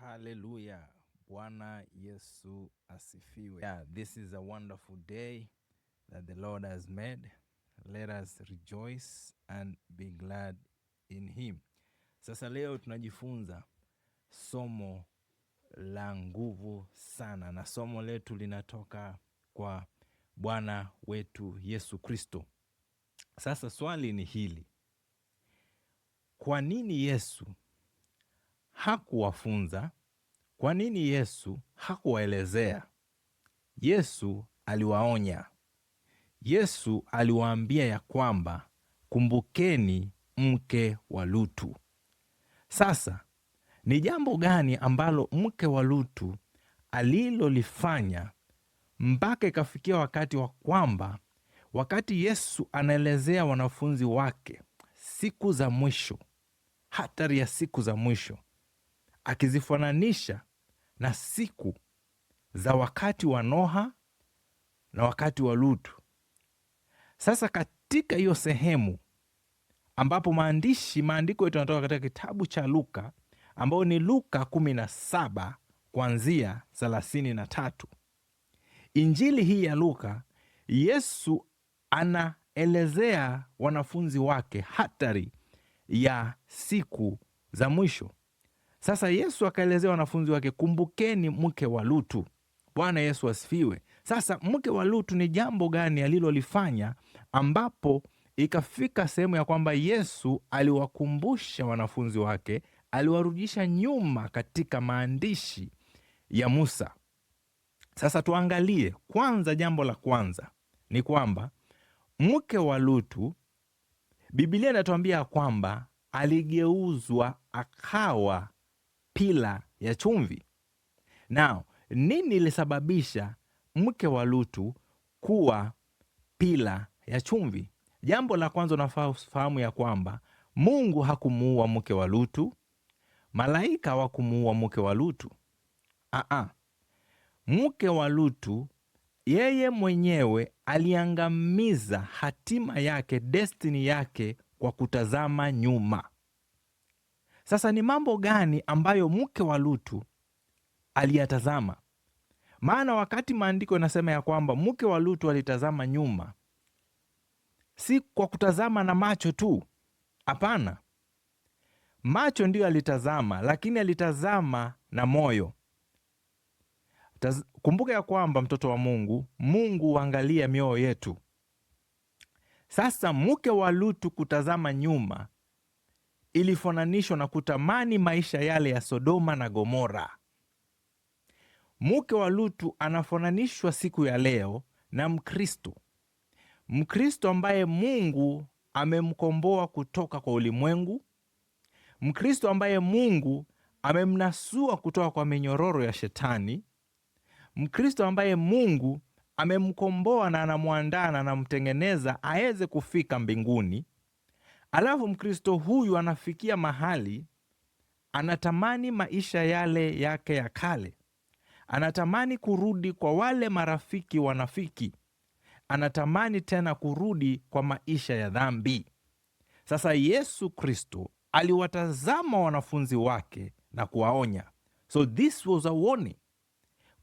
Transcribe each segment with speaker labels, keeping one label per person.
Speaker 1: Hallelujah. Bwana Yesu asifiwe. Yeah, this is a wonderful day that the Lord has made. Let us rejoice and be glad in him. Sasa leo tunajifunza somo la nguvu sana, na somo letu linatoka kwa Bwana wetu Yesu Kristo. Sasa swali ni hili: kwa nini Yesu hakuwafunza? Kwa nini Yesu hakuwaelezea? Yesu aliwaonya. Yesu aliwaambia ya kwamba kumbukeni mke wa Lutu. Sasa ni jambo gani ambalo mke wa Lutu alilolifanya mpaka ikafikia wakati wa kwamba wakati Yesu anaelezea wanafunzi wake siku za mwisho, hatari ya siku za mwisho, akizifananisha na siku za wakati wa Noha na wakati wa Lutu. Sasa katika hiyo sehemu ambapo maandiko yetu yanatoka katika kitabu cha Luka, ambao ni Luka 17 kuanzia 33. Injili hii ya Luka, Yesu anaelezea wanafunzi wake hatari ya siku za mwisho. Sasa Yesu akaelezea wanafunzi wake, kumbukeni mke wa Lutu. Bwana Yesu asifiwe. Sasa mke wa Lutu ni jambo gani alilolifanya ambapo ikafika sehemu ya kwamba Yesu aliwakumbusha wanafunzi wake, aliwarudisha nyuma katika maandishi ya Musa? Sasa tuangalie kwanza, jambo la kwanza ni kwamba mke wa Lutu, Biblia inatuambia kwamba aligeuzwa akawa pila ya chumvi. Now, nini ilisababisha mke wa Lutu kuwa pila ya chumvi? Jambo la kwanza, unafaa fahamu ya kwamba Mungu hakumuua mke wa Lutu, malaika hawakumuua mke wa Lutu. Mke wa Lutu yeye mwenyewe aliangamiza hatima yake, destiny yake, kwa kutazama nyuma. Sasa ni mambo gani ambayo mke wa Lutu aliyatazama? Maana wakati maandiko yanasema ya kwamba mke wa Lutu alitazama nyuma, si kwa kutazama na macho tu. Hapana, macho ndiyo alitazama, lakini alitazama na moyo. Kumbuka ya kwamba mtoto wa Mungu, Mungu huangalia mioyo yetu. Sasa mke wa Lutu kutazama nyuma ilifananishwa na kutamani maisha yale ya Sodoma na Gomora. Mke wa Lutu anafananishwa siku ya leo na Mkristo. Mkristo ambaye Mungu amemkomboa kutoka kwa ulimwengu. Mkristo ambaye Mungu amemnasua kutoka kwa minyororo ya Shetani. Mkristo ambaye Mungu amemkomboa na anamwandaa na anamtengeneza aweze kufika mbinguni. Alafu Mkristo huyu anafikia mahali anatamani maisha yale yake ya kale. Anatamani kurudi kwa wale marafiki wanafiki. Anatamani tena kurudi kwa maisha ya dhambi. Sasa Yesu Kristo aliwatazama wanafunzi wake na kuwaonya. So this was a warning.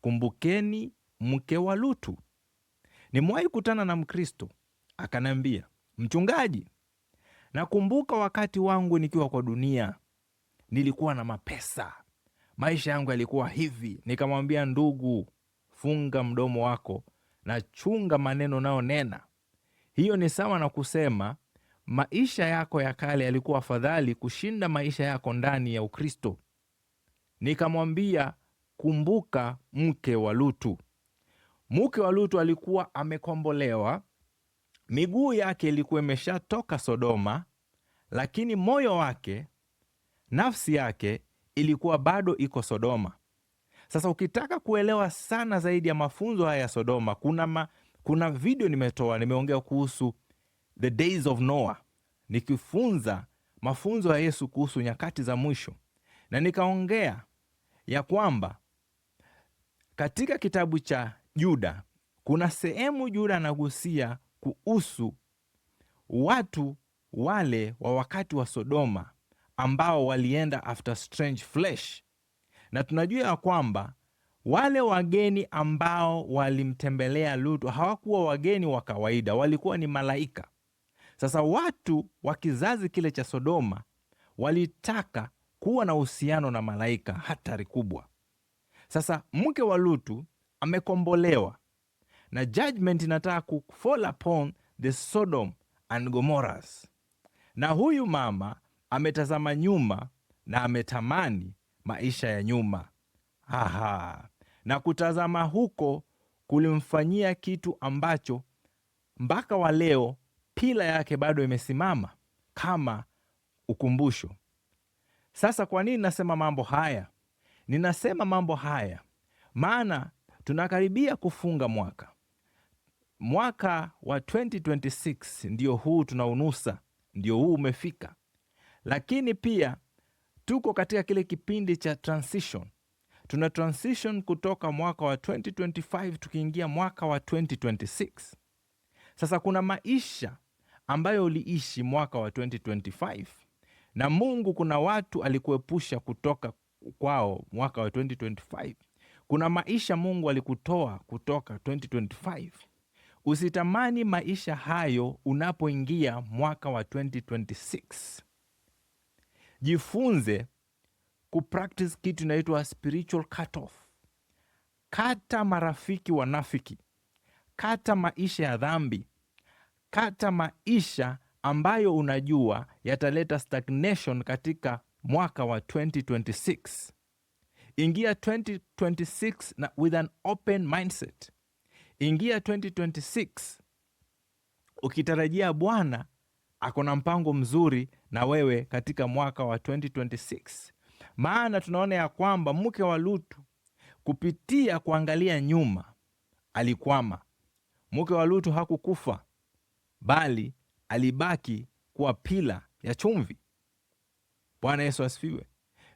Speaker 1: Kumbukeni mke wa Lutu. Nimewahi kutana na Mkristo akaniambia, mchungaji, nakumbuka wakati wangu nikiwa kwa dunia nilikuwa na mapesa, maisha yangu yalikuwa hivi. Nikamwambia, ndugu, funga mdomo wako na chunga maneno nao nena. Hiyo ni sawa na kusema maisha yako ya kale yalikuwa afadhali kushinda maisha yako ndani ya Ukristo. Nikamwambia, kumbuka mke wa Lutu. Mke wa Lutu alikuwa amekombolewa, miguu yake ilikuwa imeshatoka Sodoma, lakini moyo wake, nafsi yake ilikuwa bado iko Sodoma. Sasa ukitaka kuelewa sana zaidi ya mafunzo haya ya Sodoma, kuna video nimeongea kuhusu the days of Noah, nikifunza mafunzo ya Yesu kuhusu nyakati za mwisho, na nikaongea ya kwamba katika kitabu cha Yuda kuna sehemu Yuda anagusia kuhusu watu wale wa wakati wa Sodoma ambao walienda after strange flesh. Na tunajua ya kwamba wale wageni ambao walimtembelea Lutu hawakuwa wageni wa kawaida, walikuwa ni malaika. Sasa watu wa kizazi kile cha Sodoma walitaka kuwa na uhusiano na malaika, hatari kubwa. Sasa mke wa Lutu amekombolewa na judgment inataka kufall upon the Sodom and Gomorrahs, na huyu mama ametazama nyuma na ametamani maisha ya nyuma. Na kutazama huko kulimfanyia kitu ambacho mpaka wa leo pila yake bado imesimama kama ukumbusho. Sasa kwa nini nasema mambo haya? Ninasema mambo haya maana tunakaribia kufunga mwaka wa 2026. Ndio huu tunaunusa, ndio huu umefika, lakini pia tuko katika kile kipindi cha transition. Tuna transition kutoka mwaka wa 2025 tukiingia mwaka wa 2026. Sasa kuna maisha ambayo uliishi mwaka wa 2025 na Mungu kuna watu alikuepusha kutoka kwao mwaka wa 2025. Kuna maisha Mungu alikutoa kutoka 2025. Usitamani maisha hayo unapoingia mwaka wa 2026. Jifunze kupractice kitu inaitwa spiritual cut off. Kata marafiki wanafiki, kata maisha ya dhambi, kata maisha ambayo unajua yataleta stagnation katika mwaka wa 2026. Ingia 2026 na with an open mindset. Ingia 2026 ukitarajia Bwana akona mpango mzuri na wewe katika mwaka wa 2026. Maana tunaona ya kwamba mke wa Lutu kupitia kuangalia nyuma alikwama. Mke wa Lutu hakukufa, bali alibaki kuwa pila ya chumvi. Bwana Yesu asifiwe.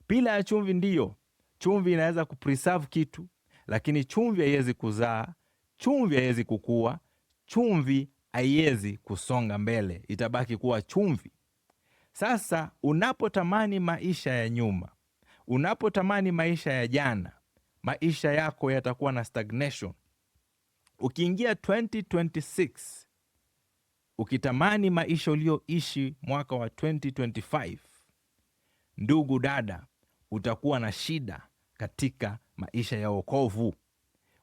Speaker 1: Pila ya chumvi, ndiyo, chumvi inaweza kupreserve kitu, lakini chumvi haiwezi kuzaa, chumvi haiwezi kukua, chumvi haiwezi kusonga mbele, itabaki kuwa chumvi. Sasa unapotamani maisha ya nyuma, unapotamani maisha ya jana, maisha yako yatakuwa na stagnation. Ukiingia 2026 ukitamani maisha ulioishi mwaka wa 2025, ndugu dada, utakuwa na shida katika maisha ya wokovu.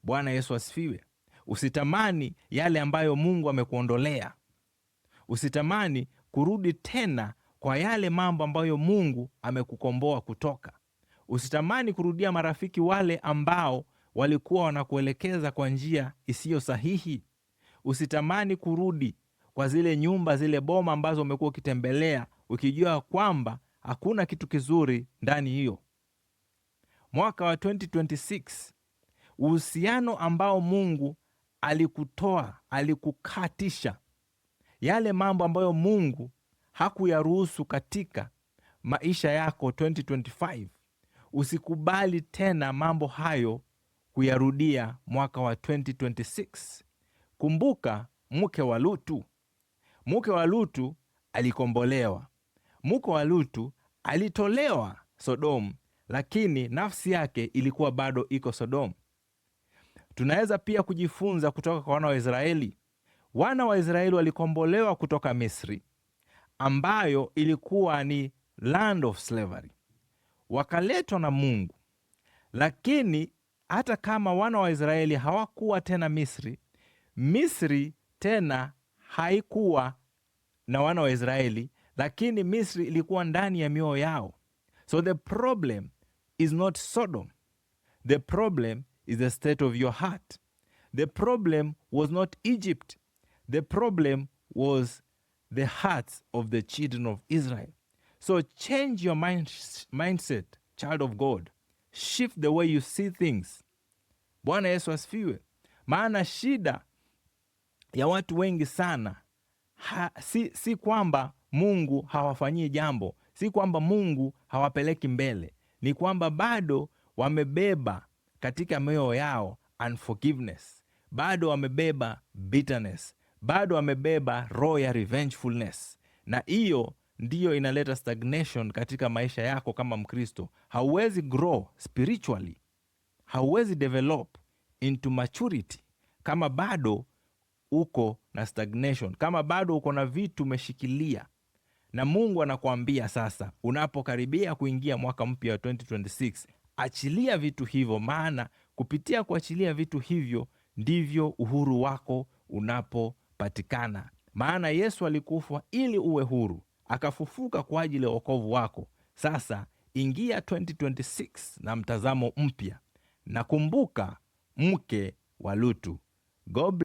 Speaker 1: Bwana Yesu asifiwe. Usitamani yale ambayo Mungu amekuondolea. Usitamani kurudi tena kwa yale mambo ambayo Mungu amekukomboa kutoka. Usitamani kurudia marafiki wale ambao walikuwa wanakuelekeza kwa njia isiyo sahihi. Usitamani kurudi kwa zile nyumba, zile boma ambazo umekuwa ukitembelea ukijua kwamba hakuna kitu kizuri ndani hiyo. Mwaka wa 2026, uhusiano ambao Mungu alikutoa, alikukatisha, yale mambo ambayo Mungu hakuyaruhusu katika maisha yako 2025, usikubali tena mambo hayo kuyarudia mwaka wa 2026. Kumbuka mke wa Lutu. Mke wa Lutu alikombolewa. Mke wa Lutu alitolewa Sodomu, lakini nafsi yake ilikuwa bado iko Sodomu. Tunaweza pia kujifunza kutoka kwa wana wa Israeli. Wana wa Israeli walikombolewa kutoka Misri, ambayo ilikuwa ni land of slavery. Wakaletwa na Mungu. Lakini hata kama wana wa Israeli hawakuwa tena Misri, Misri tena haikuwa na wana wa Israeli, lakini Misri ilikuwa ndani ya mioyo yao. So the problem is not Sodom. The problem is the state of your heart. The problem was not Egypt. The problem was the hearts of the children of Israel. So change your mindset, child of God. Shift the way you see things. Bwana Yesu asifiwe. Maana shida ya watu wengi sana si kwamba Mungu hawafanyii jambo, si kwamba Mungu hawapeleki mbele, ni kwamba bado wamebeba katika mioyo yao unforgiveness, bado wamebeba bitterness, bado wamebeba roho ya revengefulness, na hiyo ndiyo inaleta stagnation katika maisha yako kama Mkristo. Hauwezi grow spiritually, hauwezi develop into maturity kama bado uko na stagnation, kama bado uko na vitu umeshikilia. Na Mungu anakuambia sasa, unapokaribia kuingia mwaka mpya wa 2026, achilia vitu hivyo, maana kupitia kuachilia vitu hivyo ndivyo uhuru wako unapopatikana. Maana Yesu alikufa ili uwe huru, akafufuka kwa ajili ya wokovu wako. Sasa ingia 2026 na mtazamo mpya, na kumbuka mke wa Lutu. God